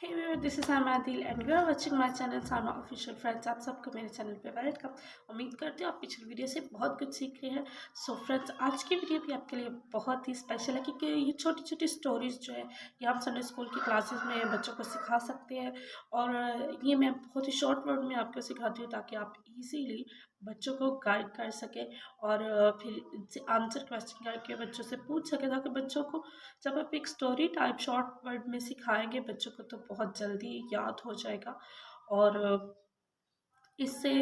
Hey viewer, this is Sarma Adil and you are watching my channel Sarma official. Friends, आप सबको मेरे channel पे welcome. उम्मीद करती हूँ आप पिछली वीडियो से बहुत कुछ सीख रहे हैं। सो फ्रेंड्स, आज की वीडियो भी आपके लिए बहुत ही स्पेशल है क्योंकि ये छोटी छोटी स्टोरीज जो है ये हम संडे स्कूल की क्लासेस में बच्चों को सिखा सकते हैं। और ये मैं बहुत ही शॉर्ट वर्ड में आपको सिखाती हूँ ताकि आप इजीली बच्चों को गाइड कर सके और फिर इनसे आंसर क्वेश्चन करके बच्चों से पूछ सके, ताकि बच्चों को जब आप एक स्टोरी टाइप शॉर्ट वर्ड में सिखाएंगे बच्चों को तो बहुत जल्दी याद हो जाएगा। और इससे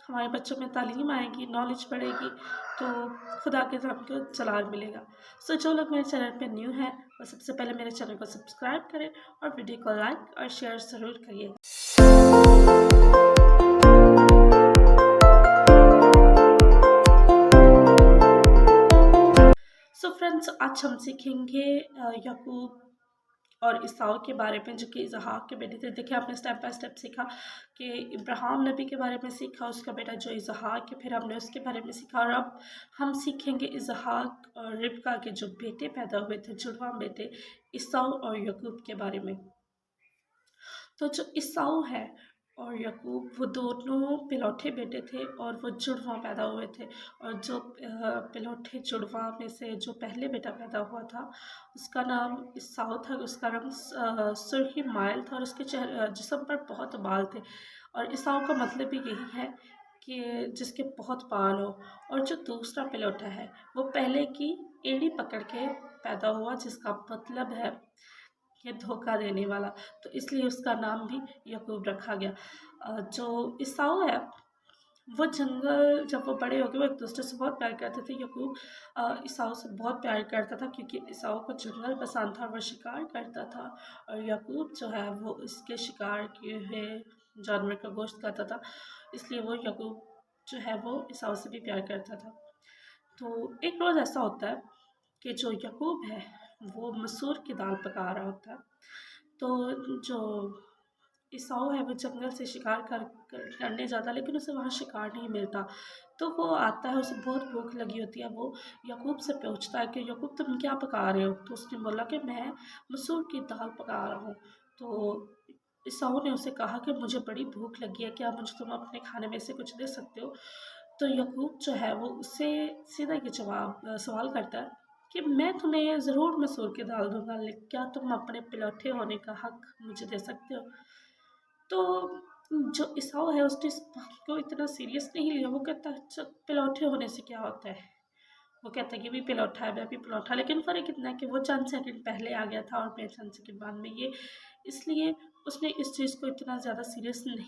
हमारे बच्चों में तालीम आएगी, नॉलेज बढ़ेगी, तो खुदा के नाम को जलाल मिलेगा। सो जो लोग मेरे चैनल पे न्यू हैं वो सबसे पहले मेरे चैनल को सब्सक्राइब करें और वीडियो को लाइक और शेयर ज़रूर करिएगा। सो फ्रेंड्स, आज हम सीखेंगे याकूब और ईसाऊ के बारे में, जो कि इसहाक के बेटे थे। देखिए, आपने स्टेप बाय स्टेप सीखा कि इब्राहिम नबी के बारे में सीखा, उसका बेटा जो इसहाक है, फिर हमने उसके बारे में सीखा। और अब हम सीखेंगे इसहाक और रिबका के जो बेटे पैदा हुए थे, जुड़वा बेटे ईसाऊ और याकूब के बारे में। तो जो ईसाऊ है और याकूब, वो दोनों पिलौठे बेटे थे और वो जुड़वा पैदा हुए थे। और जो पिलौठे जुड़वा में से जो पहले बेटा पैदा हुआ था उसका नाम ईसाऊ था। उसका रंग सुर्खी माइल था और उसके जिस्म पर बहुत बाल थे। और ईसाऊ का मतलब भी यही है कि जिसके बहुत बाल हो। और जो दूसरा पिलौठा है वो पहले की एड़ी पकड़ के पैदा हुआ, जिसका मतलब है ये धोखा देने वाला, तो इसलिए उसका नाम भी याकूब रखा गया। जो ईसाऊ है वो जंगल, जब वो बड़े हो गए वो एक दूसरे से बहुत प्यार करते थे। याकूब ईसाऊ से बहुत प्यार करता था क्योंकि ईसाऊ को जंगल पसंद था, वो शिकार करता था। और याकूब जो है वो इसके शिकार किए हुए जानवर का गोश्त खाता था, इसलिए वो याकूब जो है वो ईसाऊ से भी प्यार करता था। तो एक रोज़ ऐसा होता है कि जो याकूब है वो मसूर की दाल पका रहा होता है। तो जो ईसाऊ है वो जंगल से शिकार करने जाता है, लेकिन उसे वहाँ शिकार नहीं मिलता। तो वो आता है, उसे बहुत भूख लगी होती है। वो याकूब से पूछता है कि याकूब, तुम क्या पका रहे हो? तो उसने बोला कि मैं मसूर की दाल पका रहा हूँ। तो ईसाऊ ने उसे कहा कि मुझे बड़ी भूख लगी है, क्या मुझे तुम अपने खाने में से कुछ दे सकते हो? तो याकूब जो है वो उससे सीधा ये सवाल करता है कि मैं तुम्हें ज़रूर मसूर की दाल दूंगा, लेकिन क्या तुम अपने पिलौठे होने का हक मुझे दे सकते हो? तो जो ईसाऊ है उसने इस बात को इतना सीरियस नहीं लिया। वो कहता है, अच्छा, पिलौठे होने से क्या होता है? वो कहता है कि भी पिलौठा है, मैं भी पिलौठा, लेकिन फ़र्क इतना है कि वो चंद सेकंड पहले आ गया था और मैं चंद सेकंड बाद में। ये इसलिए उसने इस चीज़ को इतना ज़्यादा सीरियस नहीं